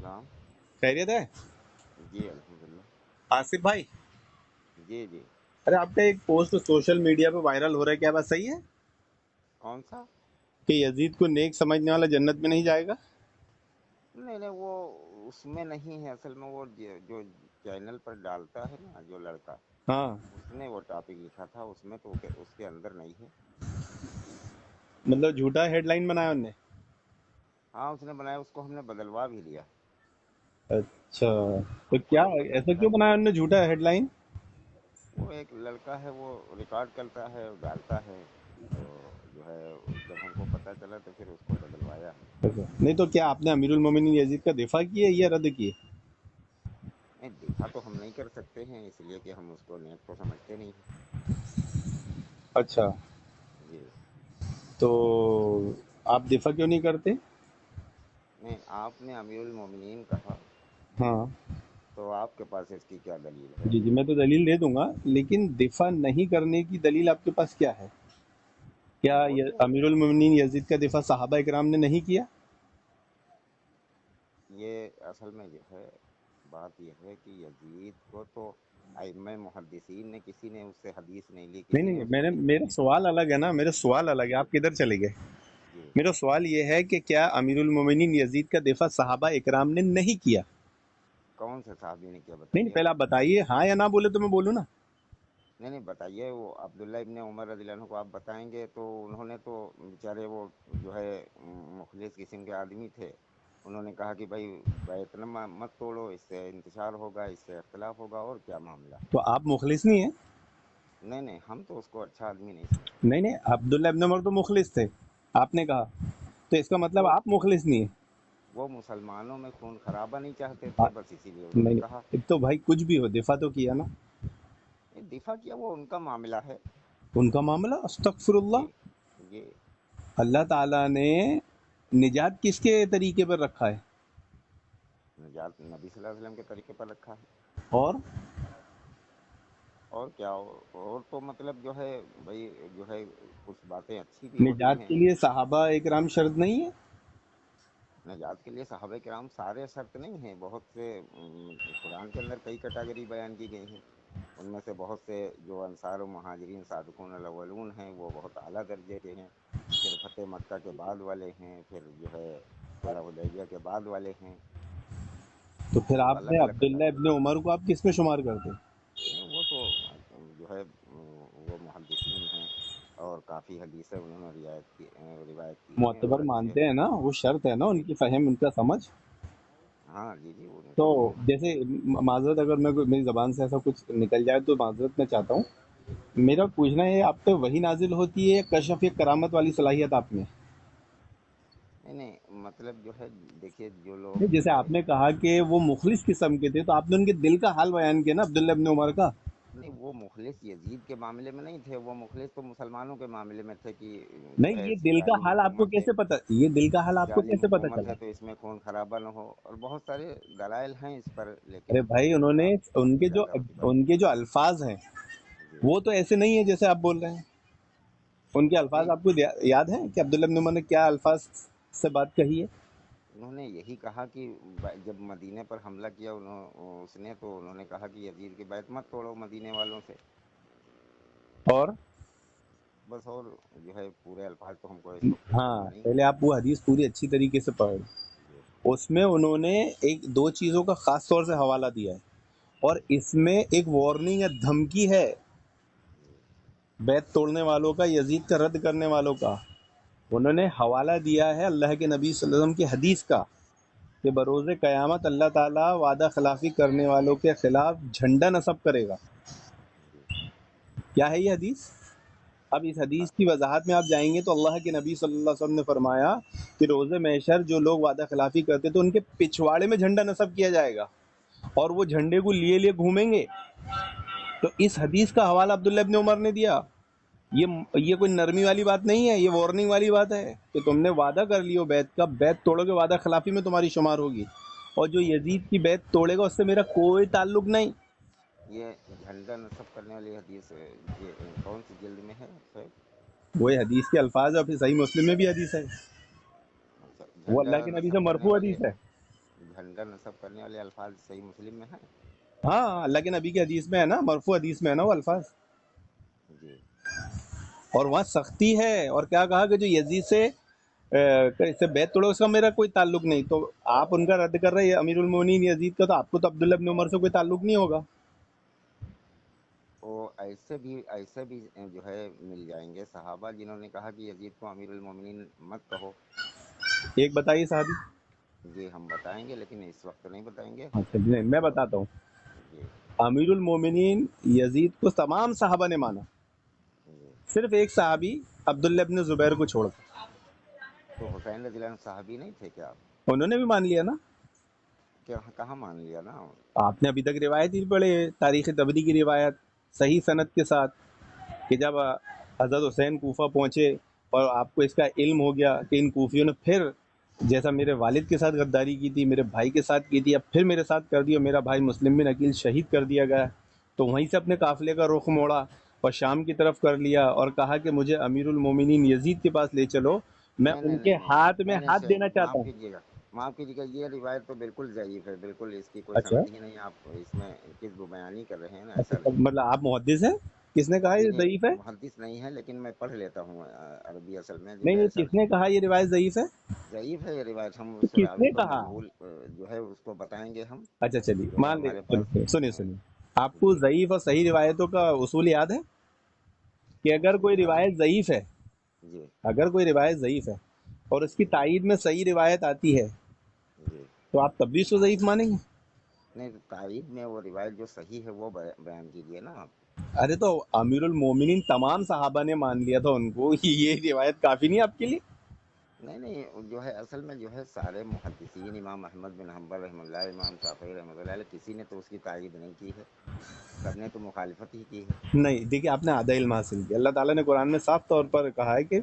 السلام۔ خیریت ہے جی الحمدللہ۔ آصف بھائی؟ جی جی۔ ارے آپ کا ایک پوسٹ سوشل میڈیا پہ وائرل ہو رہا ہے، کیا بات صحیح ہے کون سا؟ کہ یزید کو نیک سمجھنے والا جنت میں نہیں جائے گا؟ نہیں نہیں، وہ اس میں نہیں ہے اصل میں، وہ جو چینل پر ڈالتا ہے نا جو لڑکا، ہاں، اس نے وہ ٹاپک لکھا تھا، اس میں تو اس کے اندر نہیں ہے۔ مطلب جھوٹا ہیڈ لائن بنایا انہوں نے؟ ہاں اس نے بنایا، اس کو ہم نے بدلوا بھی لیا۔ اچھا، تو ہم کو کیا جو پسند ایسا تھا، کیوں بنایا انہوں نے جھوٹا ہیڈ لائن؟ وہ ایک لڑکا ہے، وہ ریکارڈ کرتا ہے اور ڈالتا ہے، تو جو ہے جب ہم کو پتہ چلا تو پھر اس کو بدلوایا ہم نے۔ نہیں تو کیا آپ نے امیر المومنین یزید کا دفاع کیے یا رد کیے؟ نہیں، دفاع تو ہم نہیں کر سکتے ہیں، اس لیے کہ ہم اس کو نیک تو سمجھتے نہیں ہیں۔ اچھا، جی تو آپ دفاع کیوں نہیں کرتے؟ نہیں، آپ نے امیر المومنین کہا ہاں تو آپ کے پاس اس کی کیا دلیل ہے؟ جی جی، میں تو دلیل دے دوں گا، لیکن دفاع نہیں کرنے کی دلیل آپ کے پاس کیا ہے؟ کیا وہ تو امیر المومنین یزید کا دفاع صحابہ اکرام نے نہیں کیا؟ یہ اصل میں جو ہے بات یہ ہے کہ یزید کو تو ائمہ محدثین نے کسی نے اس سے حدیث نہیں لی، نہیں کسی نے نہیں، اس کو لکھا میرا نہیں۔ سوال الگ ہے نا، میرا سوال الگ ہے، جی آپ کدھر چلے گئے؟ جی۔ میرا سوال یہ ہے کہ کیا امیر المومنین یزید کا دفاع صحابہ اکرام نے نہیں کیا؟ کون سے صحابی نے کیا نہیں، بتائیے؟ پہلے آپ بتائیے، ہاں یا نہ بولے تو میں بولوں نا۔ نہیں نہیں بتائیے، وہ عبداللہ ابن عمر رضی اللہ عنہ کو آپ بتائیں گے تو انہوں نے تو بیچارے وہ جو ہے مخلص قسم کے آدمی تھے، انہوں نے کہا کہ بھائی بیت نہ مت توڑو، اس سے انتشار ہوگا، اس سے اختلاف ہوگا، اور کیا معاملہ۔ تو آپ مخلص نہیں ہیں؟ نہیں نہیں، ہم تو اس کو اچھا آدمی نہیں سمجھتے۔ نہیں نہیں، عبداللہ ابن عمر تو مخلص تھے، آپ نے کہا، تو اس کا مطلب وہ آپ مخلص نہیں ہیں؟ وہ مسلمانوں میں خون خرابہ نہیں چاہتے آ- تھے، بس اسی لیے انہوں نے نہیں کہا۔ نہیں، تو بھائی کچھ بھی ہو دفاع تو کیا نا؟ دفاع کیا، وہ ان کا معاملہ ہے۔ ان کا معاملہ، استغفر اللہ۔ جی جی۔ اللہ تعالیٰ نے نجات کس کے طریقے پر رکھا ہے؟ نجات نبی صلی اللہ علیہ وسلم کے طریقے پر رکھا ہے۔ اور اور کیا، اور تو مطلب جو ہے بھائی جو ہے کچھ باتیں اچھی بھی ہوتی نجات ہیں۔ کے لیے صحابہ اکرام شرط نہیں ہے؟ نجات کے لیے صحابہ کرام سارے شرط نہیں ہیں، بہت سے قرآن کے اندر کئی کیٹاگری بیان کی گئی ہیں، ان میں سے بہت سے جو انصار و مہاجرین سابقون الاولون ہیں وہ بہت اعلیٰ درجے کے ہیں، پھر فتح مکہ کے بعد والے ہیں، پھر جو ہے صلح حدیبیہ کے بعد والے ہیں، تو پھر تو آپ الگ نے الگ عبداللہ کیٹاگری ابن ہیں۔ عمر کو آپ کس میں شمار کرتے؟ نہیں وہ تو جو ہے وہ محدثین ہیں اور کافی حدیثیں انہوں نے روایت کی ہیں اور معتبر اچھے۔ مانتے ہیں نا، وہ شرط ہے نا ان جی کی فہم، ان کا سمجھ۔ ہاں جی جی، ان تو کو وہ جیسے معذرت، اگر میری زبان سے ایسا کچھ نکل جائے تو معذرت میں چاہتا ہوں، میرا پوچھنا ہے آپ پہ وہی نازل ہوتی ہے یا کشف یا کرامت والی صلاحیت آپ میں؟ نہیں نہیں، مطلب جو ہے دیکھیے جو لوگ جو جیسے ہے، آپ نے کہا کہ وہ مخلص قسم کے تھے، تو آپ نے ان کے دل کا حال بیان کیا نا عبداللہ ابن عمر کا۔ نہیں وہ مخلص یزید کے معاملے میں نہیں تھے، وہ مخلص تو مسلمانوں کے معاملے میں تھے کہ جو نہیں، ہے یہ دل کا ظالم حال آپ کو حکومت ہے، کیسے پتا، یہ دل کا حال آپ کو ظالم کیسے پتا حکومت چلا؟ ہے تو اس میں خون خرابہ نہ ہو، اور بہت سارے دلائل ہیں اس پر، ارے لیکن بھائی، انہوں نے آپ ان کے جو زیادہ ہوتی بات ان کے جو الفاظ ہیں جی۔ وہ تو ایسے نہیں ہیں جیسے آپ بول رہے ہیں۔ ان کے الفاظ نہیں، آپ کو یاد ہیں کہ عبداللہ ابن عمر نے کیا الفاظ سے بات کہی ہے؟ انہوں نے یہی کہا کہ جب مدینے پر حملہ کیا اس نے، تو انہوں نے کہا کہ یزید کی بیعت مت توڑو مدینے والوں سے، اور بس، اور جو ہے پورے الفاظ تو ہم کو اس وقت ہاں، یاد نہیں پہلے آپ وہ حدیث پوری اچھی طریقے سے پڑھ، جی۔ اس میں انہوں نے ایک دو چیزوں کا خاص طور سے حوالہ دیا ہے، اور اس میں ایک وارننگ یا دھمکی ہے جی بیت توڑنے والوں کا، یزید کا رد کرنے والوں کا۔ انہوں نے حوالہ دیا ہے اللہ کے نبی صلی اللہ علیہ وسلم کی حدیث کا کہ بروز قیامت اللہ تعالیٰ وعدہ خلافی کرنے والوں کے خلاف جھنڈا نصب کرے گا۔ جی۔ کیا ہے یہ حدیث؟ اب اس حدیث کی وضاحت میں آپ جائیں گے تو اللہ کے نبی صلی اللہ علیہ وسلم نے فرمایا کہ روز محشر جو لوگ وعدہ خلافی کرتے تو ان کے پچھواڑے میں جھنڈا نصب کیا جائے گا، اور وہ جھنڈے کو لیے لیے گھومیں گے۔ تو اس حدیث کا حوالہ عبداللہ ابن عمر نے دیا۔ یہ کوئی نرمی والی بات نہیں ہے، یہ وارننگ والی بات ہے کہ تم نے وعدہ کر لیو بیت کا، بیت توڑو گے وعدہ خلافی میں تمہاری شمار ہوگی، اور جو نہیں، یزید کی بیت توڑے گا اس سے میرا کوئی تعلق نہیں۔ یہ جھنڈا نصب کرنے والی حدیث کون سی جلد میں ہے شاید؟ وہی حدیث کے الفاظ ہے، پھر صحیح مسلم میں بھی حدیث ہے، اچھا، وہ جھنڈا اللہ کے نبی سے نصب کرنے مرفوع والے، حدیث ہے۔ झंडा नस्ब करने वाले अल्फाज सही मुस्लिम में हैं। हाँ, अल्लाह के नबी की हदीस में है ना, मरफू हदीस में है ना वो अल्फाज। जी और वहाँ सख्ती है, और क्या कहा कि जो यजीद से इससे बैत तोड़ो उसका मेरा कोई ताल्लुक नहीं। तो आप उनका रद्द कर रहे हैं अमीरुल मोमिनीन यजीद का, तो आपको तो अब्दुल्ला इब्न उमर से कोई ताल्लुक नहीं होगा। वो ऐसे भी जो है मिल जाएंगे सहाबा जिन्होंने कहा कि यजीद को अमीरुल मोमिनीन मत कहो। एक बताइए साहबी। ये हम बताएंगे लेकिन इस वक्त नहीं बताएंगे। अच्छा नहीं, मैं बताता हूँ। जी अमीरुल मोमिनीन यजीद को तमाम सहाबा ने माना, जी। सिर्फ एक सहाबी अब्दुल्ला इब्न जुबैर को छोड़, तो हुसैन रज़ियल्लाहु अन्हु सहाबी नहीं थे क्या? उन्होंने भी मान लिया ना। क्या कहाँ मान लिया ना? आपने अभी तक रिवायत ही पढ़े, तारीख तबरी की रिवायत सही सनद के साथ, कि जब हज़रत हुसैन कूफा पहुँचे और आपको इसका इल्म हो गया कि इन कूफियों ने फिर जैसा मेरे वालिद के साथ गद्दारी की थी, मेरे भाई के साथ की थी, अब फिर मेरे साथ कर दी और मेरा भाई मुस्लिम बिन अकील शहीद कर दिया गया, तो वहीं से अपने काफ़िले का रुख मोड़ा और शाम की तरफ कर लिया और कहा कि मुझे अमीरुल मोमिनीन यजीद के पास ले चलो, मैं नहीं नहीं उनके नहीं नहीं नहीं हाथ में नहीं नहीं हाथ सही, देना चाहता हूँ। माफ़ कीजिएगा, ये रिवायत तो बिल्कुल ज़यीफ़ है, बिल्कुल इसकी कोई अच्छा सनद ही नहीं। आप इसमें किस्ब बयानी कर रहे हैं ना, अच्छा, ऐसा तब नहीं है। मतलब आप मुहद्दिस हैं? किसने कहा जी ये नहीं, ज़ईफ़ है? मुहद्दिस नहीं है लेकिन मैं पढ़ लेता हूँ अरबी असल में जो नहीं है, नहीं, ऐसा नहीं। किसने कहा ये रिवायत ज़ईफ़ है? ज़यीफ़ है ये रिवायत, हम तो उस रावी किसने को कहा? मजबूल जो है उसको बताएंगे हम, अच्छा चलिए, जो है मान ले, हमारे पास। सुनिए सुनिए हाँ, सुनिए, आपको जी ज़ईफ़ और सही रिवायतों का उसूल याद है कि अगर उसूल कोई याद है। रिवायत ज़ईफ़ है, जी अगर कोई रिवायत ज़ईफ़ है और उसकी जी तायीद में सही रिवायत आती है, जी। तो आप तब भी उसको ज़ईफ़ मानेंगे? नहीं तो तारीख में वो रिवायत जो सही है वो बयान कीजिए ना आप। अरे तो अमीरुल मोमिनीन तमाम सहाबा ने मान लिया था उनको, ये रिवायत काफ़ी नहीं आपके लिए? नहीं नहीं, वो जो है असल में जो है सारे मुहद्दिसीन, इमाम अहमद बिन हम्बल रहमतुल्लाह, इमाम शाफी रहमतुल्लाह अलैह, किसी ने तो उसकी तायीद नहीं की है, सबने तो मुखालिफत ही की है। नहीं, देखिए आपने आधा इल्म हासिल किया। अल्लाह ताला ने कुरान में साफ तौर पर कहा है कि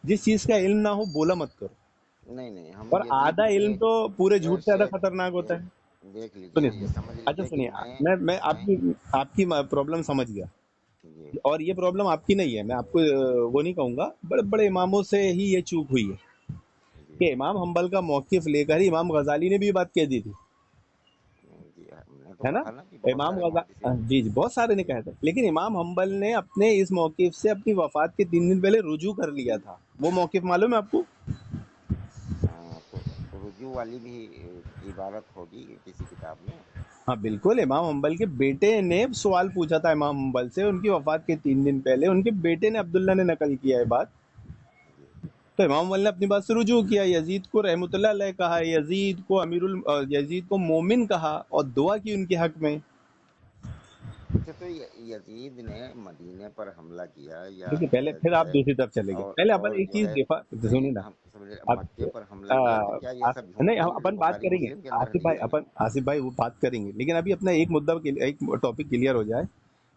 जिस चीज़ का इल्म ना हो बोला मत करो, नहीं नहीं, हम और यजीद आधा के इल्म तो पूरे झूठ से ज़्यादा शेख खतरनाक होता देख है। देख सुनिए लीजिए, ये सुनिए, समझ अच्छा लीजिए कि सुनिए, मैं मैं आपकी आपकी प्रॉब्लम समझ गया, जी और ये प्रॉब्लम आपकी नहीं है, मैं आपको वो नहीं कहूँगा, बड़े बड़े इमामों से ही ये चूक हुई है जी कि इमाम हम्बल का मौक़िफ़ लेकर ही इमाम गजाली ने भी ये बात कह दी थी, जी। हमने तो है ना? कहा ना कि बहुत इमाम सारे गजा मुहद्दिसीन। जी जी, बहुत सारे ने कहा था, लेकिन इमाम हम्बल ने अपने इस मौक़िफ़ से अपनी वफ़ात के 3 दिन पहले रुजू कर लिया था। वो मौक़िफ़ मालूम है आपको? तो रुजू वाली भी इबारत होगी किसी किताब में। हाँ बिल्कुल, इमाम हम्बल के बेटे ने सवाल पूछा था इमाम हम्बल से उनकी वफ़ात के 3 दिन पहले, उनके बेटे ने, अब्दुल्ला ने नकल किया है बात। जी तो इमाम अली ने अपनी बात से रुजू किया, यजीद को रहमतुल्लाह अलैह कहा, यजीद को मोमिन कहा और दुआ की उनके हक में। अच्छा, तो यजीद ने मदीने पर हमला किया या देखिए पहले फिर जो आप है, दूसरी तरफ चले गए, पहले अपन और एक जो चीज है, दिफा, नहीं सुनिए ना। हम समझे, आप मक्के पर हमला किया, तो क्या ये सब झूठ नहीं, हम नहीं है जो अपन बात बुखारी करेंगे, मुस्लिम के अंदर आसिफ भाई, हदीस है? अपन आसिफ भाई वो बात करेंगे, लेकिन अभी अपना एक मुद्दा एक टॉपिक क्लियर हो जाए।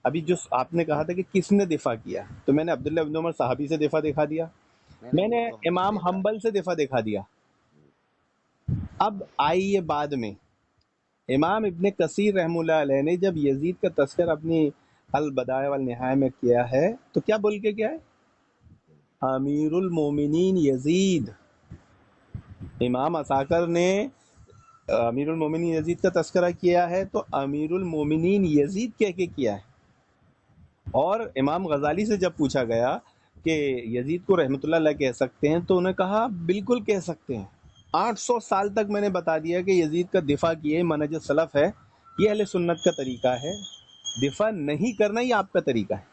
अभी जो आपने कहा था कि किसने दिफा किया, तो मैंने अब्दुल्ला इब्न उमर साहबी से दिफा दिखा दिया, नहीं नहीं, वो मैंने तो हमने इमाम देखा। हम्बल से दिफा दिखा दिया। अब आइए बाद में इमाम इब्ने कसीर रहमुल्लाह अलैह ने जब यजीद का तस्कर अपनी अल बदाया वल निहाया में किया है, तो क्या बोल के क्या है? अमीरुल मोमिनीन यजीद। इमाम असाकर ने अमीरुल मोमिनीन यजीद का तस्करा किया है, तो अमीरुल मोमिनीन यजीद कह के किया है। और इमाम गजाली से जब पूछा गया कि यजीद को रहमतुल्लाह अलैह कह सकते हैं, तो उन्हें कहा बिल्कुल कह सकते हैं। 800 साल तक मैंने बता दिया कि यजीद का दिफा किए मनहज सलफ है, ये अहले सुन्नत का तरीका है, दिफा नहीं करना ही आपका तरीका है,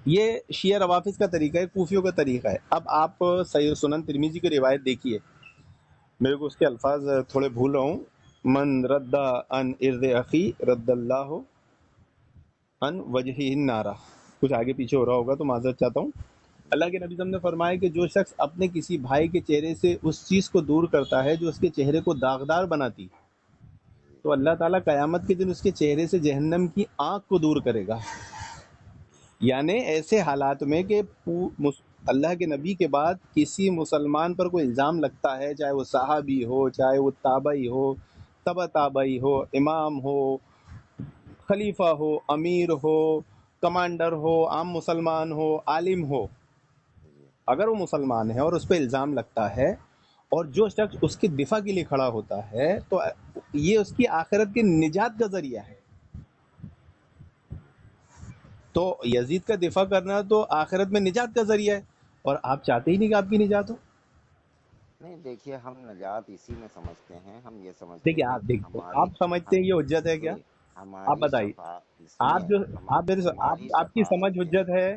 ये शिया रवाफिज का तरीका है, कूफियों का तरीका है। अब आप सही सुनन तिरमिजी की रिवायत देखिए, मेरे को उसके अल्फाज थोड़े भूल रहा हूँ। मन रद्दा अन इर्द अखी रद्दल्लाहु अन वजही नारा, कुछ आगे पीछे हो रहा होगा तो माजरत चाहता हूँ। अल्लाह के नबी ने फरमाया कि जो शख्स अपने किसी भाई के चेहरे से उस चीज़ को दूर करता है जो उसके चेहरे को दागदार बनाती, तो अल्लाह ताला क़यामत के दिन उसके चेहरे से जहन्नम की आग को दूर करेगा। यानी ऐसे हालात में कि अल्लाह के नबी के बाद किसी मुसलमान पर कोई इल्ज़ाम लगता है, चाहे वो सहाबी हो, चाहे वो ताबई हो, तबा ताबई हो, इमाम हो, खलीफा हो, अमीर हो, कमांडर हो, आम मुसलमान हो, आलिम हो, जी अगर वो मुसलमान है और उस पर इल्ज़ाम लगता है اور جو شخص اس کے دفاع کے لیے کھڑا ہوتا ہے تو یہ اس کی آخرت کی نجات کا ذریعہ ہے. تو یزید کا دفاع کرنا تو آخرت میں نجات کا ذریعہ ہے، اور آپ چاہتے ہی نہیں کہ آپ کی نجات ہو. نہیں دیکھیے، ہم نجات اسی میں سمجھتے ہیں، ہم یہ سمجھتے دیکھیے ہیں کہ دیکھیے ہماری آپ سمجھتے ہم ہیں یہ حجت ہے کیا؟ سنیے آپ ہماری بتائیے. شفاعت آپ سنیے جو آپ میرے ہماری آپ کی شفاعت سمجھ سنیے حجت ہے.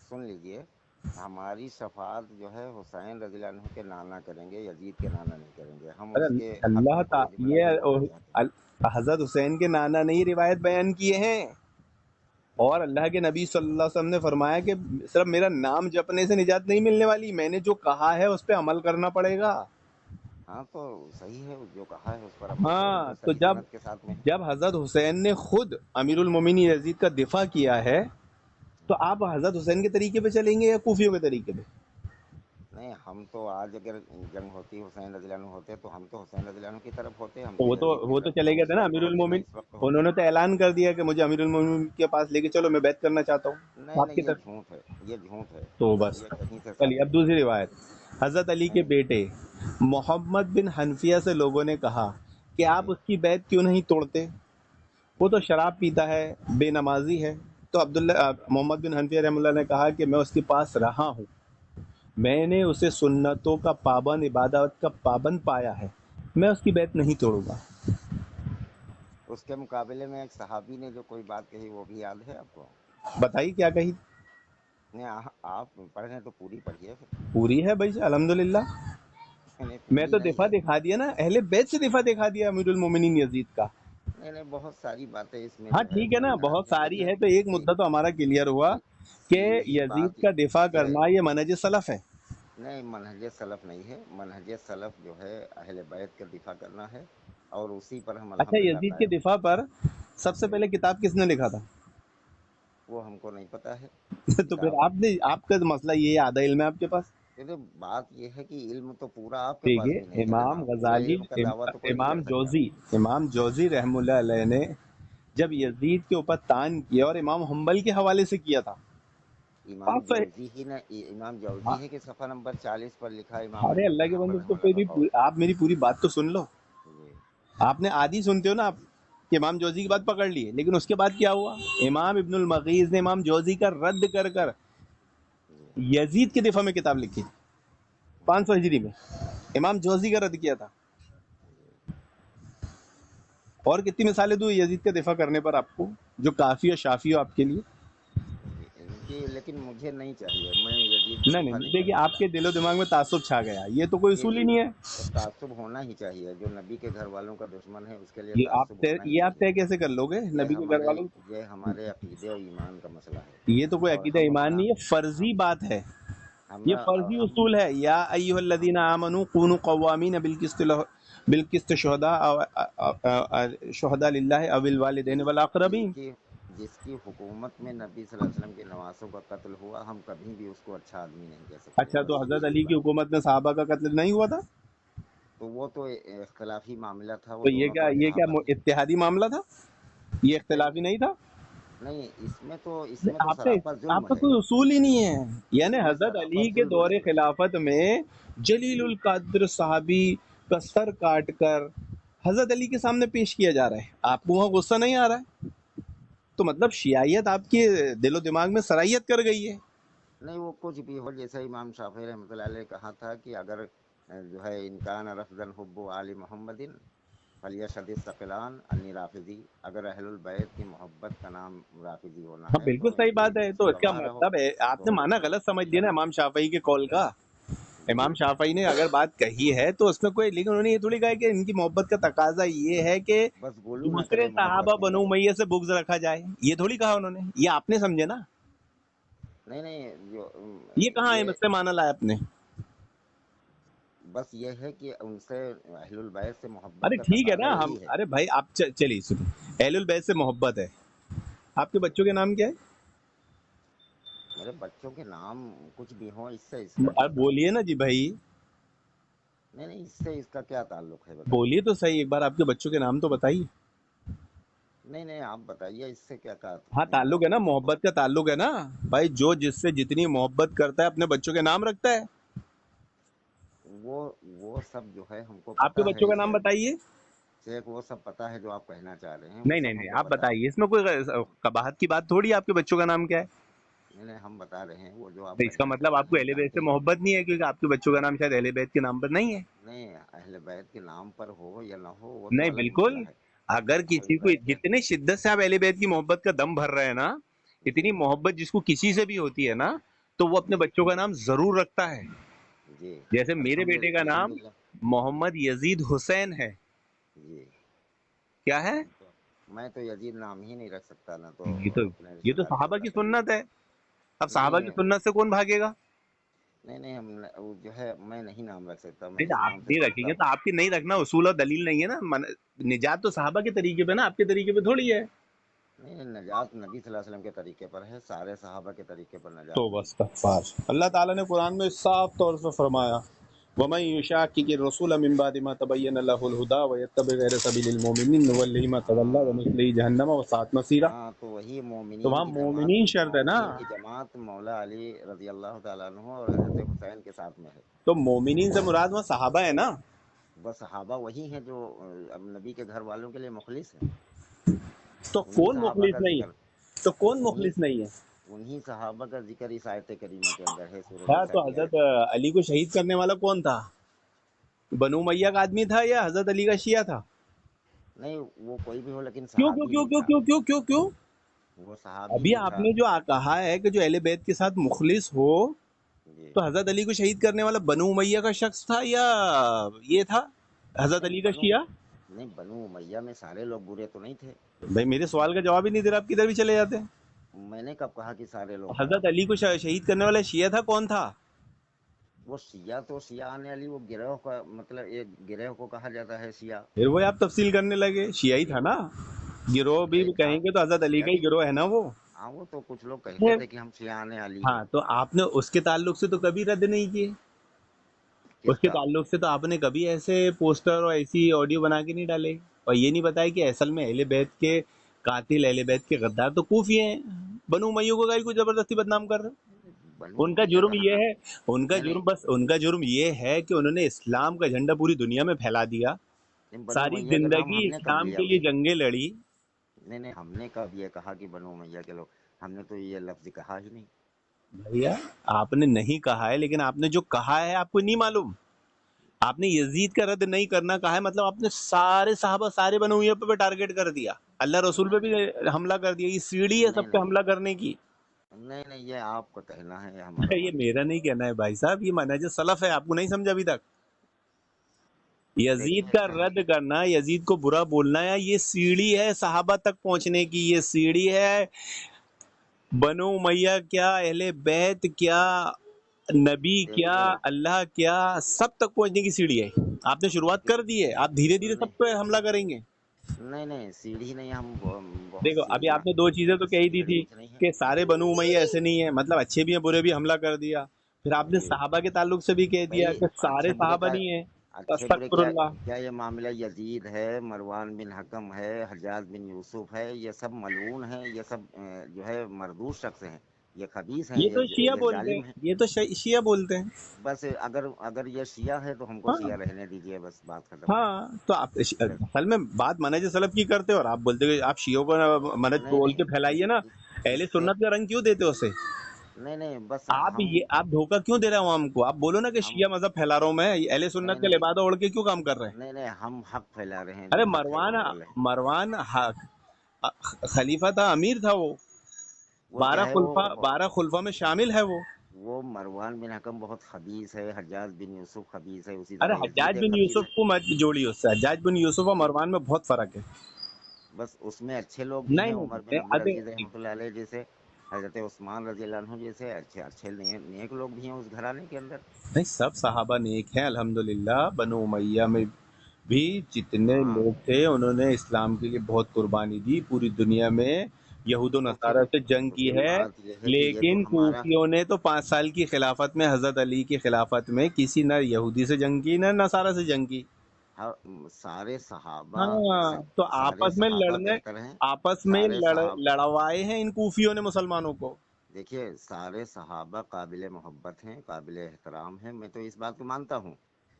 سن لیجئے، ہماری شفاعت جو ہے حسین رضی اللہ عنہ کے نانا کریں گے، یزید کے نانا نہیں کریں گے. ہم اس کے حق اللہ میں کوئی تعالی جملہ نہیں بولنا چاہتے. حضرت حسین کے نانا نے ہی روایت بیان کیے ہیں، اور اللہ کے نبی صلی اللہ علیہ وسلم نے فرمایا کہ صرف میرا نام جپنے سے نجات نہیں ملنے والی، میں نے جو کہا ہے اس پہ عمل کرنا پڑے گا. ہاں تو صحیح ہے، جو کہا ہے اس پر عمل کریں ہاں گے، تو صحیح جب سند کے ساتھ میں ہے. جب حضرت حسین نے خود امیر المومنین یزید کا دفاع کیا ہے تو آپ حضرت حسین کے طریقے پہ چلیں گے یا کوفیوں کے طریقے پہ؟ نہیں، ہم تو آج اگر جنگ ہوتی حسین رضی اللہ عنہ ہوتے تو ہم تو حسین رضی اللہ عنہ کی طرف ہوتے، ہم تو یزید کی وہ تو طرف چلے نہ گئے اس تھے نا وقت امیر ہوتے نہ المومن. اس وقت ہوتے. انہوں نے تو اعلان کر دیا کہ مجھے امیر المومن کے پاس لے کے چلو، میں بیعت کرنا چاہتا ہوں نہیں آپ نہیں، کی یہ طرف. جھوٹ ہے، یہ جھوٹ ہے، تو بس یہ کہیں سے چلیے ثابت اب نہیں دوسری ہوگا. روایت. حضرت علی کے نہیں بیٹے محمد بن حنفیہ سے لوگوں نے کہا کہ آپ جی اس کی بیعت کیوں نہیں توڑتے، وہ تو جی شراب پیتا ہے، بے نمازی ہے. تو عبداللہ محمد بن حنفیہ رحمۃ اللہ نے کہا کہ میں اس کے پاس رہا ہوں، میں نے اسے سنتوں کا پابند، عبادت کا پابند پایا ہے، میں اس کی بیعت نہیں توڑوں گا. اس کے مقابلے میں ایک صحابی نے جو کوئی بات کہی وہ بھی یاد ہے آپ کو؟ بتائیے کیا کہی. نہیں آپ پڑھ رہے تو پوری پڑھیے پھر. پوری ہے بھائی الحمدللہ. نہیں میں پوری تو نہیں دفاع ہے. دکھا دیا نا، اہل بیت سے دفاع دکھا دیا امیر المومنین یزید کا. نہیں نہیں، بہت ساری باتیں اس میں ہاں جو ہے ٹھیک ہے نا، سمجھا بہت دیں. ساری دیکھیے ہے تو ایک مدعا تو ہمارا کلیئر ہوا کہ یہی یزید بات کا دفاع یہ کرنا یہ منہج سلف ہے. نہیں، منہج سلف نہیں ہے. منہج سلف جو ہے اہل بیت کا دفاع کرنا ہے، اور اسی پر ہم اچھا الحمدللہ یزید کے قائم ہیں. دفاع پر سب سے جی پہلے کتاب کس نے لکھا تھا؟ وہ ہم کو نہیں پتا ہے تو پھر کتاب. آپ کا مسئلہ یہ ہے، آدھا علم ہے آپ کے پاس. چلیے، بات یہ ہے کہ علم تو پورا آپ کے پاس دیکھیے بھی نہیں ہے امام جناب. پورے غزالی علم کا دعویٰ تو کوئی نہیں امام کر سکتا. جوزی امام جوزی رحم اللہ علیہ نے جب جی، یزید کے اوپر تان کیا اور امام حنبل کے حوالے سے کیا تھا. امام آپ جوزی ہی نا، امام ہاں، جوزی ہے کہ صفحہ نمبر 40 پر لکھا ہے امام ارے احمد اللہ بن کے حنبل بندے، تو رحمہ اللہ کا قول. آپ میری پوری بات تو سن لو. جی آپ نے آدھی سنتے ہو نا آپ، کہ امام جوزی کی بات پکڑ لی، لیکن اس کے بعد کیا ہوا؟ امام ابن المغیث نے امام جوزی کا رد کر کر جی یزید کے دفاع میں کتاب لکھی، 500 ہجری میں امام جوزی کا رد کیا تھا. جی اور کتنی مثالیں دوں یزید کا دفاع کرنے پر آپ کو، جو کافی اور شافی ہو آپ کے لیے. جی، لیکن مجھے نہیں چاہیے، میں یزید کا نہیں دفاع نہیں نہیں دیکھیے، کرنا آپ کے چاہتا. دل و دماغ میں تعصب چھا گیا، یہ تو کوئی جی اصول ہی جی، نہیں ہے. تو تعصب ہونا ہی چاہیے. جو نبی کے گھر والوں کا دشمن ہے اس کے لیے یہ تعصب ہونا ہی آپ چاہیے. طے کیسے کر لو گے نبی کے گھر والوں کو؟ یہ ہمارے عقیدے اور ایمان کا مسئلہ ہے. یہ تو کوئی اور عقیدہ ہم ایمان اپنا نہیں ہے، فرضی ہم بات ہے. ہم یہ فرضی ہم اصول ہے. یا ایھا الذین ہم آمنوا کونوا قوامین بالقسط شہداء للہ او الوالدین جس جس والاقربین. کی جس کی حکومت میں نبی صلی اللہ علیہ وسلم کے نواسوں کا قتل ہوا، ہم کبھی بھی اس کو اچھا آدمی نہیں کہہ سکتے. اچھا، تو بس حضرت یہی علی کی بات. حکومت میں صحابہ کا قتل نہیں ہوا تھا؟ تو وہ تو اختلافی معاملہ تھا، وہ تو دونوں طرف یہ کیا صحابہ تھے. اتحادی معاملہ تھا؟ یہ اختلافی اتحاد نہیں تھا؟ نہیں، اس میں تو آپ سراپا ظلم کا ہے. کوئی اصول ہی نہیں ہے. یعنی اس میں حضرت سراپا علی کے ظلم دور ہے. خلافت میں جلیل القدر صحابی کا سر کاٹ کر حضرت علی کے سامنے پیش کیا جا رہا ہے، آپ کو وہاں غصہ نہیں آ رہا ہے؟ تو مطلب شیعیت آپ کے دل و دماغ میں سرائیت کر گئی ہے. نہیں، وہ کچھ بھی ہو، جیسا امام شافعی رحمۃ اللہ علیہ کہا تھا کہ اگر جو ہے انکان رفضن حب آل محمد فلیشهد الثقلان انی رافضی، اگر اہل البیت کی محبت کا نام رافضی ہونا ہاں ہے بالکل تو صحیح یہ بات ہے. تو سے اس کا گواہ رہو. مطلب ہے آپ نے تو مانا غلط سمجھ لیا نا امام شافعی کے قول کا. جی امام شافعی نے اگر بات کہی ہے تو اس میں کوئی، لیکن انہوں نے یہ تھوڑی کہا کہ ان کی محبت کا تقاضا یہ ہے کہ بس غلو نہ دوسرے کرے صحابہ محبت میں. بنو امیہ سے بغض رکھا جائے، یہ تھوڑی کہا انہوں نے. یہ آپ نے سمجھے نا، نہیں نہیں، یہ کہاں ہے یہ مجھ سے مانا لایا آپ نے؟ بس یہ ہے کہ ان سے اہل البیت سے محبت ارے کا ٹھیک ہے تقاضا نا، یہی ہے. ارے بھائی آپ چلیے سنیں، اہل البیت سے محبت ہے. آپ کے بچوں کے نام کیا ہے؟ میرے بچوں کے نام کچھ بھی ہوں، اس کا کیا اب تعلق بولیے ہے؟ نا جی بھائی، نہیں نہیں، اس کا کیا تعلق ہے بتائیے. بولیے تو صحیح، ایک بار آپ کے بچوں کے نام تو بتائیے. نہیں نہیں، آپ بتائیے اس سے کیا ہاں تعلق ہے نا، بہت. محبت کا تعلق ہے نا بھائی. جو جس سے جتنی محبت کرتا ہے اپنے بچوں کے نام رکھتا ہے. وہ سب جو ہے ہم کو آپ کے پتا بچوں ہے کا نام بتائیے. شیخ، وہ سب پتا ہے جو آپ کہنا چاہ رہے ہیں، وہ نہیں نہیں سب ہم نہیں، کو آپ پتا ہے. بتائیے، اس میں کوئی قباحت کی بات تھوڑی ہے. آپ کے بچوں کا نام کیا ہے؟ نہیں نہیں، ہم بتا رہے ہیں وہ جو آپ تو اس کا کہنا مطلب آپ کو اہل بیت چاہتے سے ہیں. محبت نہیں ہے، کیونکہ آپ کے بچوں کا نام شاید اہل بیت کے نام پر نہیں ہے. نہیں، اہل بیت کے نام پر ہو یا نہ ہو وہ تو نہیں الگ مسئلہ بالکل. ہے. اگر اہل کسی کو بیت کے جتنے شدت سے آپ اہل بیت کی محبت کا دم بھر رہے ہیں نا، اتنی جی محبت جس کو کسی سے بھی ہوتی ہے نا، تو وہ اپنے جی بچوں کا نام ضرور رکھتا ہے. جی جیسے میرے بیٹے کا نام الحمدللہ. جی محمد یزید حسین ہے. جی. کیا ہے؟ میں تو یزید نام ہی نہیں رکھ سکتا نا، تو یہ تو اپنے یہ رشتے تو دار صحابہ چھوٹا کی کر سنت لیتا ہے. ہوں. اب صحابہ کی نہیں سنت سے کون بھاگے گا؟ نہیں نہیں، وہ جو ہے میں نہیں نام رکھ سکتا، میں نہیں تو اس آپ نام سے نہیں رکھیں ڈرتا گے ہوں. تو آپ کی نہیں رکھنا اصول اور دلیل نہیں ہے نا. نجات تو صحابہ کے طریقے پہ نا، آپ کے طریقے پہ تھوڑی ہے. نہیں، نجات نبی صلی اللہ علیہ وسلم کے طریقے پر ہے، سارے صحابہ کے طریقے پر تو نجات نہیں. بس استغفار. اللہ تعالیٰ نے قرآن میں صاف طور سے فرمایا وَمَن يُشَاقِقِ الرَّسُولَ مِن بَعْدِ مَا تَبَيَّنَ لَهُ الْهُدَىٰ وَيَتَّبِعْ غَيْرَ سَبِيلِ الْمُؤْمِنِينَ نُوَلِّهِ مَا تَوَلَّىٰ ہاں وَنُصْلِهِ جَهَنَّمَ وَسَاءَتْ مَصِيرًا. ہاں، تو وہی تو مومنین وہاں کی جماعت، مومنین شرط ہے نا. مومنین کی جماعت مولا علی رضی اللہ تعالیٰ عنہ اور حضرت حسین کے ساتھ میں ہے. تو مومنین سے مراد وہاں صحابہ ہے نا. بس صحابہ وہی ہیں جو اب نبی کے گھر والوں کے لیے مخلص ہیں. تو انہی کون صحابہ کا مخلص نہیں ذکر ہے؟ تو کون انہی مخلص نہیں ہے؟ انہی صحابہ کا ذکر اس آیت کریمہ کے اندر ہے، سورہ ہاں، نساء تو کی حضرت آیت میں. علی کو شہید کرنے والا کون تھا؟ بنو امیہ کا آدمی تھا یا حضرت علی کا شیعہ تھا؟ نہیں، وہ کوئی بھی ہو لیکن کیوں کیوں صحابی کیوں ہی کیوں تھا. کیوں کیوں کیوں کیوں؟ وہ صحابی ابھی ہی آپ تھا. نے جو کہا ہے کہ جو اہل بیت کے ساتھ مخلص ہو، جی. تو حضرت علی کو شہید کرنے والا بنو امیہ کا شخص تھا یا یہ تھا حضرت نہیں علی کا بنو شیعہ؟ نہیں بنو امیہ میں سارے لوگ برے تو نہیں تھے. بھائی میرے سوال کا جواب ہی نہیں دے رہا، آپ کدھر بھی چلے جاتے ہیں. میں نے کب کہا کہ سارے لوگ حضرت خراب ہیں؟ علی کو شہید کرنے والا شیعہ تھا، کون تھا؟ وہ شیعہ تو شیعہ آنے علی، وہ گروہ کا مطلب ایک گروہ کو کہا جاتا ہے شیعہ. پھر وہی آپ تفصیل کرنے لگے. شیعہ ہی تھا نا. گروہ بھی شیعہ تھا. کہیں گے تو حضرت علی شیعہ کا بھی. ہی گروہ ہے نا وہ. ہاں، وہ تو کچھ لوگ کہتے تھے کہ ہم شیعہ آنے علی ہیں. ہاں، تو آپ نے اس کے تعلق سے تو کبھی رد نہیں کیے. اس کس کے کا؟ تعلق سے تو آپ نے کبھی ایسے پوسٹر اور ایسی آڈیو بنا کے نہیں ڈالے، اور یہ نہیں بتایا کہ اصل میں اہل بیت کے قاتل، اہل بیت کے غدار تو کوفی ہیں. بنو امیہ کو کہیں کو زبردستی بدنام کر رہے ہیں. بنو ان کا امیہ جرم کہاں؟ یہ ہے، ان کا نہیں نہیں جرم بس ان کا جرم یہ ہے کہ انہوں نے اسلام کا جھنڈا پوری دنیا میں پھیلا دیا. نہیں، بنو ساری امیہ کا نام زندگی ہم نے کب اسلام لیا کے لیے بھائی؟ جنگیں لڑی. نہیں نہیں، ہم نے کب یہ کہا کہ بنو امیہ کے لوگ؟ ہم نے تو یہ لفظ کہا ہی نہیں. بھیا آپ نے نہیں کہا ہے، لیکن آپ نے جو کہا ہے آپ کو نہیں معلوم. آپ نے یزید کا رد نہیں کرنا کہا ہے، مطلب آپ نے سارے صحابہ، سارے بنو امیہ پہ ٹارگٹ کر دیا. اللہ رسول پہ نہیں بھی نہیں حملہ کر دیا. یہ سیڑھی ہے نہیں سب پہ نہیں حملہ کرنے کی. نہیں نہیں، یہ آپ کا کہنا ہے، یہ ہمارا یہ ماننا میرا نہیں کہنا ہے بھائی صاحب، یہ منہج سلف ہے. آپ کو نہیں سمجھا ابھی تک؟ یزید دیکھیے کا رد کرنا، یزید کو برا بولنا، یا یہ سیڑھی ہے صحابہ تک پہنچنے کی. یہ سیڑھی ہے بنو امیہ کیا، اہل بیت کیا، نبی کیا، دیکھیے اللہ کیا، سب تک پہنچنے کی سیڑھی ہے. آپ نے شروعات کر دی ہے، آپ دھیرے دھیرے نہیں سب پہ حملہ کریں گے. نہیں نہیں، سیڑھی نہیں، ہم بہت دیکھو ابھی سیڑھیاں آپ نے دو چیزیں تو کہی دی سیڑھی تھی کچھ نہیں ہے. کہ سارے بنو امیہ ایسے نہیں ہیں، مطلب اچھے بھی ہیں برے بھی، حملہ کر دیا. پھر آپ نے جی صحابہ کے تعلق سے بھی کہہ دیا بھائی، کہ سارے اچھے برے صحابہ کا، نہیں ہیں. اچھے برے استغفر کیا اللہ. کیا یہ معاملہ یزید ہے، مروان بن حکم ہے، حجاج بن یوسف ہے، یہ سب ملعون ہیں، یہ سب جو ہے مردود شخص ہیں، یہ خبیث ہیں، یہ تو شیعہ یہ بولتے ہیں، ظالم ہیں. یہ تو شیعہ بولتے ہیں. بس اگر یہ شیعہ ہے تو ہم کو ہاں شیعہ رہنے دیجیے، بس بات ختم. ہاں، تو آپ بس اصل میں بات منہج سلف کی کرتے ہو، اور آپ بولتے کہ آپ شیعوں کو منہج نہیں بول کے نہیں، پھیلائیے نا. اس اہل سے سنت کا رنگ کیوں دیتے ہو اسے؟ نہیں نہیں، بس آپ دھوکہ کیوں دے رہے ہیں عوام کو؟ آپ بولو نا کہ ہم شیعہ مذہب پھیلا رہا ہوں میں، اہل نہیں سنت کا نہیں لبادہ اوڑھ کے کیوں کام کر رہے ہیں؟ نہیں نہیں، ہم حق پھیلا رہے ہیں، ارے جو حق ہے وہ مروان ہم بول رہے ہیں. مروان خلیفہ تھا، امیر تھا وہ. وہ کیا ہے، 12 خلفہ میں شامل ہے وہ. وہ مروان بن حکم بہت خبیث ہے، حجاج بن یوسف خبیث ہے، اسی ارے طرح یزید حجاج ایک بن خبیث یوسف ہے. کو مت جوڑی اس سے. حجاج بن یوسف اور جی، مروان میں بہت فرق ہے. بس اس میں اچھے لوگ بھی ہیں، نہیں عمر بن نہیں عبدالعزیز رحمۃ اللہ علیہ جیسے، حضرت عثمان رضی اللہ عنہ جیسے اچھے اچھے نیک لوگ بھی ہیں اس گھرانے کے اندر. نہیں، سب صحابہ نیک ہیں الحمدللہ. بنو امیہ میں بھی جتنے ہاں، لوگ تھے انہوں نے اسلام کے لیے بہت قربانی دی. پوری دنیا میں یہود و تو نصارہ سے جنگ تو کی پھر ہے. بات یہ ہے کہ یہ تو لیکن ہمارا کوفیوں نے تو 5 سال کی خلافت میں، حضرت علی کی خلافت میں، کسی نہ یہودی سے جنگ کی نہ نصارہ سے جنگ کی. سارے صحابہ، ہاں، تو سارے آپس میں صحابہ لڑنے، بہتر ہیں. آپس میں سارے صحابہ، لڑوائے ہیں ان کوفیوں نے مسلمانوں کو. دیکھیے سارے صحابہ قابل محبت ہیں، قابل احترام ہیں، میں تو اس بات کو مانتا ہوں.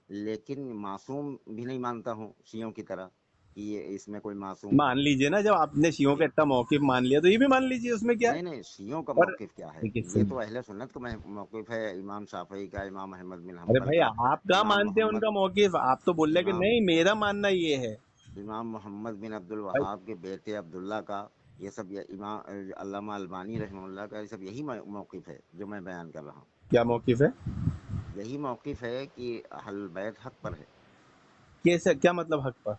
लेकिन मासूम भी नहीं मानता हूँ शियों की तरह कि ये इसमें कोई मासूम हो। मान लीजिए ना, जब आपने शियों का ठीक। इतना मौकिफ मान लिया तो ये भी मान लीजिए, उसमें क्या है। नहीं नहीं, शियों का और मौकिफ क्या है? देखिए ये सुनिए, तो अहले सुन्नत का मौकिफ है, इमाम शाफई का, इमाम अहमद बिन अरे हम्बल भाई का, आप कहाँ इमाम मानते हैं मोहम्मद उनका मौकिफ? आप तो बोल रहे हैं कि इमाम नहीं मेरा मानना ये है। इमाम मोहम्मद बिन अब्दुल भाई वहाब के बेटे अब्दुल्ला का, ये सब, ये इमाम अल्लामा अलबानी रहमहुल्लाह का, ये सब यही मौकिफ है जो मैं बयान कर रहा हूँ। क्या मौकिफ है? यही मौकिफ है कि अहल बैत हक पर है। कैसे, क्या मतलब हक पर?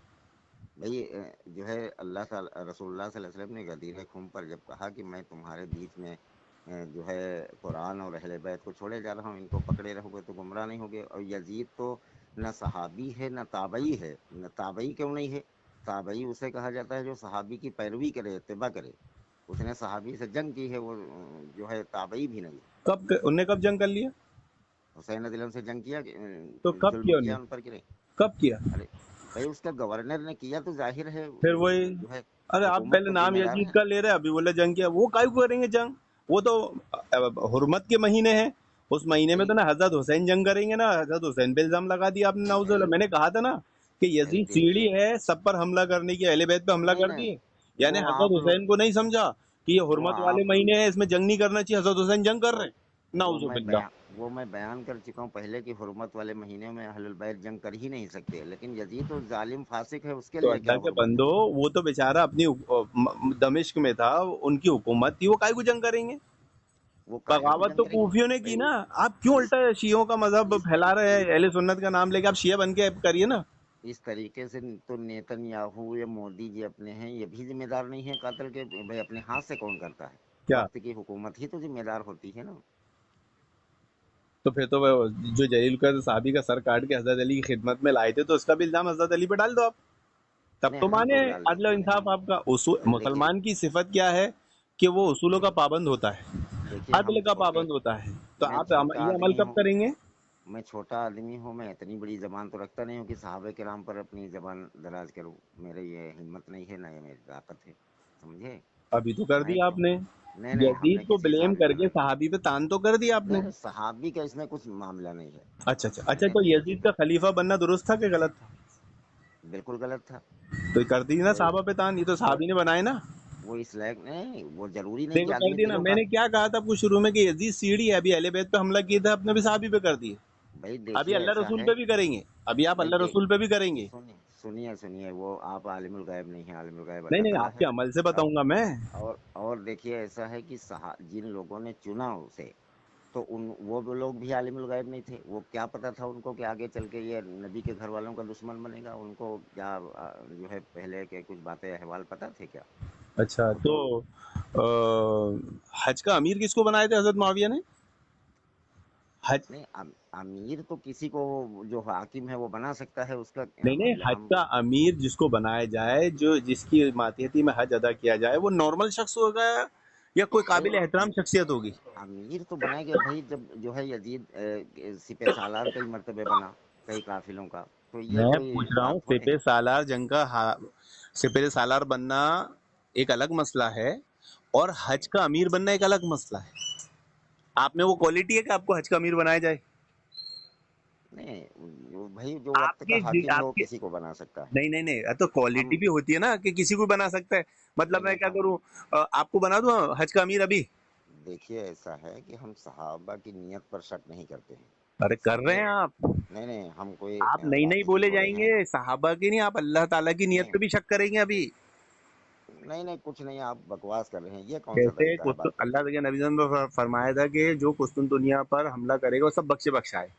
भाई जो है अल्लाह ताला रसूलुल्लाह सल्लल्लाहु अलैहि वसल्लम ने गदीर खुम पर जब कहा कि मैं तुम्हारे बीच में जो है कुरान और अहले बैत को छोड़े जा रहा हूँ, इनको पकड़े रहोगे तो गुमराह नहीं होगे। और यजीद तो न सहाबी है न ताबई है। न ताबई क्यों नहीं है? ताबई उसे कहा जाता है जो सहाबी की पैरवी करे, इत्तिबा करे। उसने सहाबी से जंग की है, वो जो है ताबई भी नहीं है। उनने कब जंग कर लिया? हुसैन रज़ियल्लाहु से जंग किया कि तो कब जुल्म किया किया उनने? उन पर कि नहीं? कब किया? अरे भाई, उसका गवर्नर ने किया तो जाहिर है फिर वही, जो है अरे आप हुकूमत पहले तो नाम जिम्मेदार यजीद है। का ले रहे हैं, अभी बोले जंग किया। वो काहे को करेंगे जंग? वो तो हुर्मत के महीने हैं, उस महीने में भाई तो ना हजरत हुसैन जंग करेंगे ना हजरत हुसैन पे इल्जाम लगा दिया आपने, नाउजुबिल्लाह। मैंने कहा था ना कि भाई यजीद सीढ़ी देखिए, है सब पर हमला करने की, अहले बैत पे हमला नहीं कर नहीं, दिए। यानी वो हजरत आप लोग हुसैन को नहीं समझा कि ये वो हुर्मत वाले आप महीने हैं, इसमें जंग नहीं करना चाहिए, हजरत हुसैन जंग कर वो रहे हैं। नाउजुबिल्लाह। वो मैं बयान कर चुका हूँ पहले कि हुर्मत वाले महीने में अहलुल बैत जंग कर ही नहीं सकते। लेकिन यजीद तो जालिम फासिक है, उसके तो लिए क्या अल्लाह के हुर्मत? बंदो, वो तो बेचारा अपनी दमिश्क में था, उनकी हुकूमत थी, वो काहे को जंग करेंगे? वो काहे को बगावत जंग तो करेंगे कूफियों ने की भाई? ना। आप क्यों इस उल्टा शियों का मजहब इस फैला रहे हैं? इस अहले सुन्नत का नाम लेके आप शिया बन के करिए ना। इस तरीके से तो नेतन्याहू या मोदी जी अपने हैं, ये भी जिम्मेदार नहीं है कातिल के। भाई अपने हाथ से कौन करता है? क्या? वक्त की हुकूमत ही तो जिम्मेदार होती है ना। तो फिर तो वो जो जलील का साहबी का सर काट के हजरत अली की खिदमत में लाए थे, तो उसका भी इल्जाम हजरत अली पे डाल दो आप। तब नहीं, तो हम माने तो डाल अदल और देंगे नहीं, इंसाफ हम आपका। उसूल देखिए मुसलमान की सिफत क्या है? कि वो उसूलों का पाबंद होता है, देखिए अदल हम का छोटे पाबंद होता है। तो मैं आप छोटा ये अमल आदमी कब हूँ। करेंगे? मैं छोटा आदमी हूँ, मैं इतनी बड़ी जबान तो रखता नहीं हूँ कि साहबे किराम पर अपनी जबान दराज करूँ। मेरे ये हिम्मत नहीं है, ना ये मेरी ताकत है, समझे? अभी तो कर मैं दिया तो आपने। नहीं नहीं, यजीद हमने को किसी ब्लेम साहबी पर करके नहीं। सहाबी पे तान तो कर दिया आपने। नहीं, सहाबी का इसमें कुछ मामला नहीं है। अच्छा अच्छा अच्छा, मैंने तो किसी यजीद का खलीफा बनना दुरुस्त था कि गलत था? बिल्कुल गलत था। तो कर दी ना वो साहबा पे तान, ये तो वो साहबी ने बनाए ना। वो इस लायक नहीं, वो जरूरी नहीं कि देखो कर आदमी दी ना। दिलों का। मैंने क्या कहा था आपको शुरू में कि यजीद सीढ़ी है, अभी अहले बैत पे हमला किया था, अपने भी साहबी पे कर दिए। भाई अभी देखिए, अल्लाह ऐसा रसूल है। पे भी करेंगे। अभी आप भाई अल्लाह देख रसूल पे भी करेंगे। सुनिए सुनिए सुनिए, वो आप आलिमुल गायब नहीं है, आलिमुल गायब नहीं अल्लाह नहीं, ताला आपके है। अमल से और बताऊंगा मैं। और देखिए, ऐसा है कि जिन लोगों ने चुना उसे, तो उन वो लोग भी आलिमुल गायब नहीं थे। वो क्या पता था उनको कि आगे चल के ये नबी के घर वालों का दुश्मन बनेगा? उनको क्या जो है पहले के कुछ बातें अहवाल पता थे क्या? अच्छा, वो तो तो हज का अमीर किसको बनाए थे हजरत मुआविया ने? हज, नहीं, अमीर तो किसी को जो हाकिम है वो बना सकता है, उसका नहीं नहीं, मतलब हज हम। का अमीर जिसको बनाया जाए, जो जिसकी मातहती में हज अदा किया जाए, वो नॉर्मल शख्स होगा या कोई भाई काबिल एहतराम शख्सियत होगी? अमीर तो बनाएंगे भाई, जब जो है यजीद सिपह सालार कई मर्तबे बना, कई काफिलों का। तो ये मैं कोई पूछ रहा हूँ, बात थोड़े सिपह है। सालार जंग का सिपह सालार बनना एक अलग मसला है, और हज का अमीर बनना एक अलग मसला है। आप में वो क्वालिटी है कि आपको हज का अमीर बनाया जाए? नहीं, भाई जो वक्त का हाकिम है वो आपके किसी को बना सकता है। नहीं नहीं नहीं, तो क्वालिटी हम भी होती है ना कि किसी को बना सकता है। मतलब नहीं मैं नहीं, क्या हम करूं, आपको बना दूं हज का अमीर अभी? देखिए, ऐसा है कि हम सहाबा की नियत पर शक नहीं करते हैं, अरे कर रहे समझे? हैं आप। नहीं नहीं, हम कोई आप नहीं नहीं राफिजी बोले थोड़े हैं। जाएंगे, सहाबा की नहीं, आप अल्लाह ताला की नियत नहीं पे भी शक करेंगे अभी। नहीं नहीं, कुछ नहीं, आप बकवास कर रहे हैं। ये कौन सा जैसे तरीका है बात करने अल्लाह का? के नबी ने फरमाया था कि जो कुस्तुनतुनिया पर हमला करेगा वो सब बख्शे बख्शाए।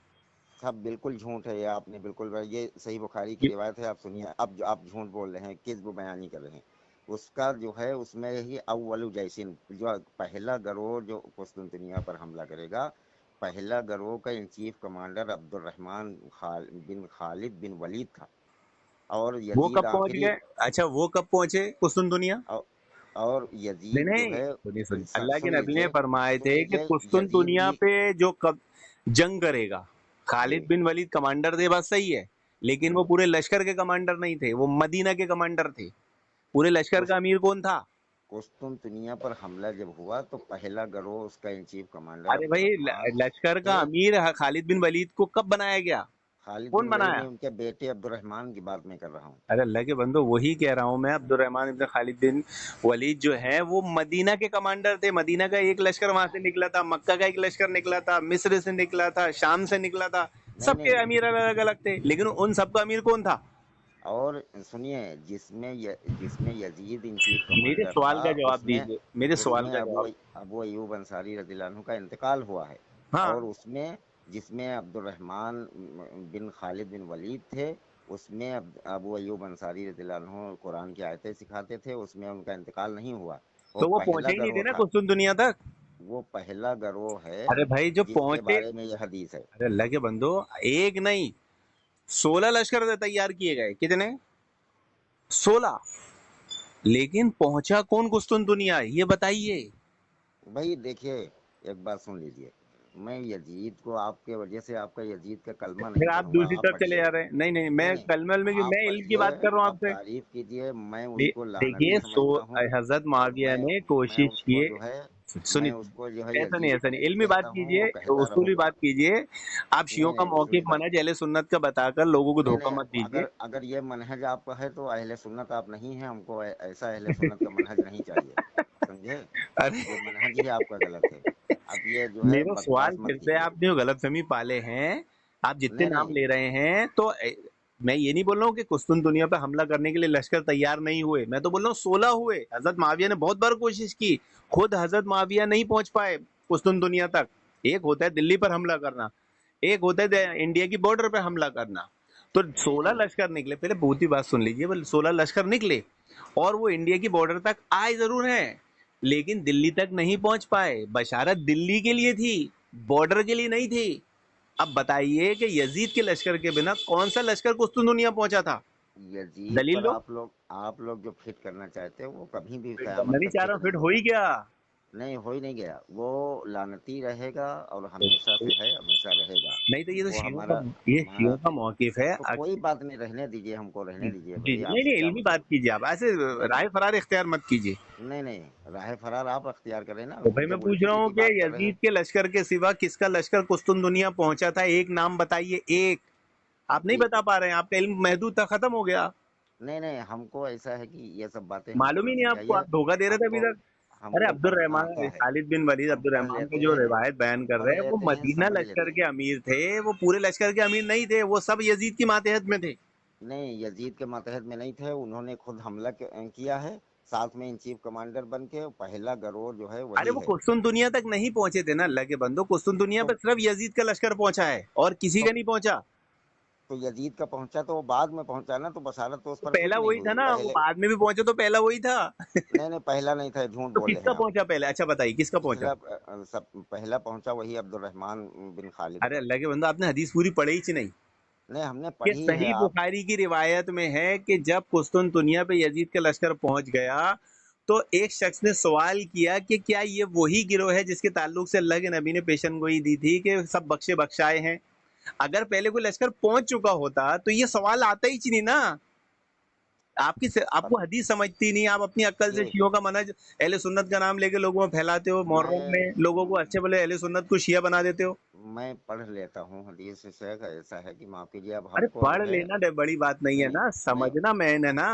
सब बिल्कुल झूठ है, ये आपने बिल्कुल, ये सही बुखारी की रिवायत है। आप सुनिए, अब जो आप झूठ बोल रहे हैं, किस्ब बयानी कर रहे हैं। उसका जो है उसमें ही अव्वलु जैशिन, जो पहला गिरोह जो कुस्तुनतुनिया पर हमला करेगा, पहला गिरोह का इन चीफ कमांडर अब्दुर्रहमान बिन खालिद बिन वलीद था। और वो यजीद कब पहुंच आखिरी गए? अच्छा, वो कब पहुंचे कुस्तुनतुनिया? औ- और नहीं यजीद जो नहीं, है, सुनिए सुनिए, अल्लाह के सुन नबी ने लीजिए फरमाए सुन थे कि लीजिए, यजीद कुस्तुनतुनिया भी पे जो कब जंग करेगा, जी। खालिद बिन वलीद कमांडर थे, बात सही है। लेकिन वो हम्म पूरे लश्कर के कमांडर नहीं थे, वो मदीना के कमांडर थे। पूरे लश्कर का अमीर कौन था? कुस्तुनतुनिया पर हमला जब हुआ तो पहला गिरोह उसका इन चीफ कमांडर अरे भाई, अब्दुर्रहमान लश्कर का थे। अमीर खालिद बिन वलीद को कब बनाया गया? खालिद कौन बिन वलीद बनाया? नहीं, उनके बेटे अब्दुर्रहमान की बात मैं कर रहा हूँ। अरे अल्लाह के बंदो, वही कह रहा हूँ मैं, अब्दुर्रहमान इब्न खालिद बिन वलीद जो है वो मदीना के कमांडर थे। मदीना का एक लश्कर वहां से निकला था, मक्का का एक लश्कर निकला था, मिस्र से निकला था, शाम से निकला था। नहीं सबके नहीं, अमीर अलग अलग थे, लेकिन उन सबका अमीर कौन था? और सुनिए, जिसमें यजीद इन चीफ मेरे कमांडर सवाल था, का जवाब उसमें दीजिए, मेरे सवाल उसमें का अबू जवाब। अबू अयूब अंसारी रज़ियल्लाहु अन्हु का इंतकाल हुआ है। और हाँ, उसमें जिसमें अब्दुर्रहमान बिन खालिद बिन वलीद थे, उसमें अबू अयूब अंसारी रज़ियल्लाहु अन्हु कुरान की आयतें सिखाते थे, उसमें उनका इंतकाल नहीं हुआ। वो तो वो पहला पहुंचे ही नहीं थे गिरोह ना था, कुस्तुन दुनिया तक। वो पहला गिरोह है अरे भाई जो जिसके पहुंचे, बारे में यह हदीस है। अरे अल्लाह के बंदो, एक नहीं 16 लश्कर तैयार किए गए। कितने? 16। लेकिन पहुंचा कौन कुस्तुन दुनिया, ये बताइए। भाई देखिए, एक बात सुन लीजिए, मैं यजीद को आपके वजह से आपका यजीद का कलमा नहीं फिर आप पढ़ूंगा, दूसरी आप तरफ चले पढ़िए। जा रहे हैं। नहीं नहीं, नहीं मैं नहीं, कलमल में, आप मैं इल्म की पढ़िए, बात कर रहा हूँ आप आपसे। तारीफ कीजिए, मैं उसको लानती देखिए, समझता हूँ। हजरत माविया मैं ने मैं कोशिश उसको की। जो है मैं सुनिए, उसको जो है ऐसा नहीं, यजीद ऐसा नहीं, नहीं इल्मी बात कहता हूँ, कीजिए, वो कहता उसूली रहूंगा। बात कीजिए। आप शियों नहीं का नहीं, उसूली मौकिफ बात मनहज अहले सुन्नत का बताकर लोगों को नहीं धोखा नहीं, मत दीजिए। अगर अगर ये मनहज आपका है तो अहले सुन्नत आप नहीं है, हमको ऐसा अहले सुन्नत का मनहज नहीं चाहिए, समझे? अरे ये मनहज ही आपका गलत है। अब ये जो है मेरा बकवास सवाल मत फिर से, कीजिए। आपने जो गलतफहमी पाले हैं, आप जितने नहीं नाम नहीं, ले रहे हैं, तो मैं ये नहीं बोल रहा हूँ कि कुस्तुन दुनिया पे हमला करने के लिए लश्कर तैयार नहीं हुए। मैं तो बोल रहा हूँ 16 हुए। हजरत माविया ने बहुत बार कोशिश की, खुद हजरत माविया नहीं पहुंच पाए कुस्तुन दुनिया तक। एक होता है दिल्ली पर हमला करना, एक होता है इंडिया की बॉर्डर पे हमला करना। तो नहीं 16 नहीं, लश्कर निकले, पहले बहुत ही बात सुन लीजिए। वो 16 लश्कर निकले और वो इंडिया की बॉर्डर तक आए जरूर हैं, लेकिन दिल्ली तक नहीं पहुंच पाए। बशारत दिल्ली के लिए थी, बॉर्डर के लिए नहीं थी। अब बताइए कि यजीद के लश्कर के बिना कौन सा लश्कर कुस्तुन दुनिया पहुंचा था? यजीद दलील पर लो। आप लोग जो फिट करना चाहते हैं वो कभी भी फिट करना कयामत नहीं तक चाह रहा फिट हूँ, नहीं फिट हो ही होगा। गया। नहीं, हो ही नहीं गया, वो लानती रहेगा और तो हमेशा से है, हमेशा रहेगा। नहीं, तो ये तो वो शियों का, हमारा ये हमारा शियों का मौकिफ है। तो कोई बात नहीं, रहने दीजिए, हमको रहने दीजिए जी भाई, जी, नहीं आपसे नहीं, क्या इल्मी बात मतलब। कीजिए, आप ऐसे नहीं नहीं राय फरार इख्तियार मत कीजिए। नहीं नहीं, राह फरार आप अख्तियार करें ना, तो भाई मैं जब पूछ उल्टी रहा हूँ सीधी कि बात कर रहे यजीद हैं। के लश्कर के सिवा किसका लश्कर कुस्तुन दुनिया पहुंचा था? एक नाम बताइए, एक। आप नहीं ये बता पा रहे हैं, आपका इल्म महदूद था, खत्म हो गया। नहीं नहीं, हमको ऐसा है कि ये सब बातें हमको मालूम ही नहीं नहीं आपको, चाहिए। आप धोखा दे रहे थे अभी हमको तक। अरे हमको पढ़ना आता अब्दुल है, खालिद बिन वलीद, हम अब्दुल पढ़ रहमान का लेते जो हैं, रिवायत बयान हम कर पढ़ रहे हैं, वो लेते हैं, मदीना समझ लश्कर लेते हैं। के अमीर थे, वो पूरे लश्कर के अमीर नहीं थे, वो सब यजीद की मातहत में थे। नहीं, यजीद के मातहत में नहीं थे, उन्होंने खुद हमला किया है, साथ में इन चीफ कमांडर बन के। पहला गिरोह जो है अरे वही वो है। कुस्तुन दुनिया तक नहीं पहुंचे थे ना अल्लाह के बंदो, कुस्तुन दुनिया तो पर सिर्फ यजीद का लश्कर पहुंचा है और किसी का तो नहीं पहुंचा। तो यजीद का पहुंचा तो वो बाद में पहुंचा ना, तो बसारत तो उस तो पर फिट पहला नहीं वही था हुई ना, वो पहले। बाद में भी पहुंचे तो पहला वही था। नहीं नहीं, पहला नहीं था, झूठ तो बोल रहे किसका हैं आप। पहुंचा पहले? अच्छा बताइए, किसका पहुंचा? पहला पहुंचा वही अब्दुर्रहमान बिन खालिद अरे का। अल्लाह के बंदो, आपने हदीस पूरी पढ़ी ही नहीं? नहीं, हमने ये पढ़ी है सही आप। बुखारी की रिवायत में है कि जब कुस्तुनतुनिया पे यजीद का लश्कर पहुंच गया, तो एक शख्स ने सवाल किया कि क्या ये वही गिरोह है जिसके ताल्लुक से अल्लाह के नबी ने पेशन गोई दी थी कि सब बख्शे बख्शाए हैं? अगर पहले कोई लश्कर पहुंच चुका होता तो ये सवाल आता ही नहीं ना। पर आपको हदीस समझती नहीं, आप अपनी अक्ल से ये शियों का मनहज अहले सुन्नत का नाम लेके लोगों में फैलाते हो, मुहर्रम में लोगों को अच्छे भले अहले सुन्नत को शिया बना देते हो। मैं पढ़ लेता हूँ हदीस से, ऐसा है कि माफ कीजिए, अब अरे हमको जो पढ़ है। लेना बड़ी बात नहीं है नहीं ना, नहीं समझना मेन है ना।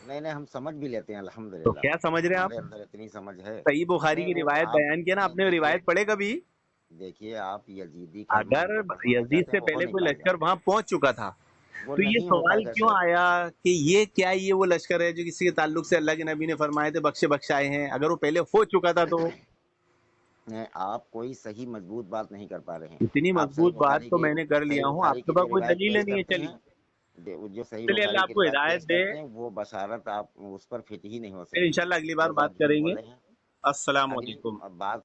नहीं नहीं, हम समझ भी लेते हैं तो अल्हम्दुलिल्लाह। क्या समझ रहे हैं आप? हमारे अंदर इतनी समझ है। सही बुखारी नहीं, की वो रिवायत आप बयान किया ना नहीं, आपने, देखिए रिवायत पढ़े कभी? देखिए, आप यजीदी कलमा अगर हमको पढ़वाना यजीद चाहते से हैं, वो हो पहले नहीं कोई पाएगा। लश्कर वहां पहुंच चुका था, वो तो ये नहीं हो सवाल पाएगा क्यों शेख। आया कि ये क्या, ये वो लश्कर है जो किसी के ताल्लुक से अल्लाह के नबी ने फरमाए थे बख्शे बख्शाए हैं? अगर वो पहले हो चुका था तो आप कोई सही मजबूत बात नहीं कर पा रहे हैं। इतनी आप सही मजबूत बात बुखारी तो की मैंने कर सही लिया हूँ, बुखारी आपके की पास जो कोई रिवायत दलील पेश नहीं है। करते चलिए, हैं, वो जो सही चलिए बुखारी अल्लाह की आपको रिवायत हिदायत पेश दे। करते हैं, वो बशारत आप उस पर फिट ही नहीं हो फिर सकती। इंशाल्लाह अगली बार वो जो बात आप झूठ करेंगे। बोल रहे हैं। अस्सलाम अगली वालेकुम। बात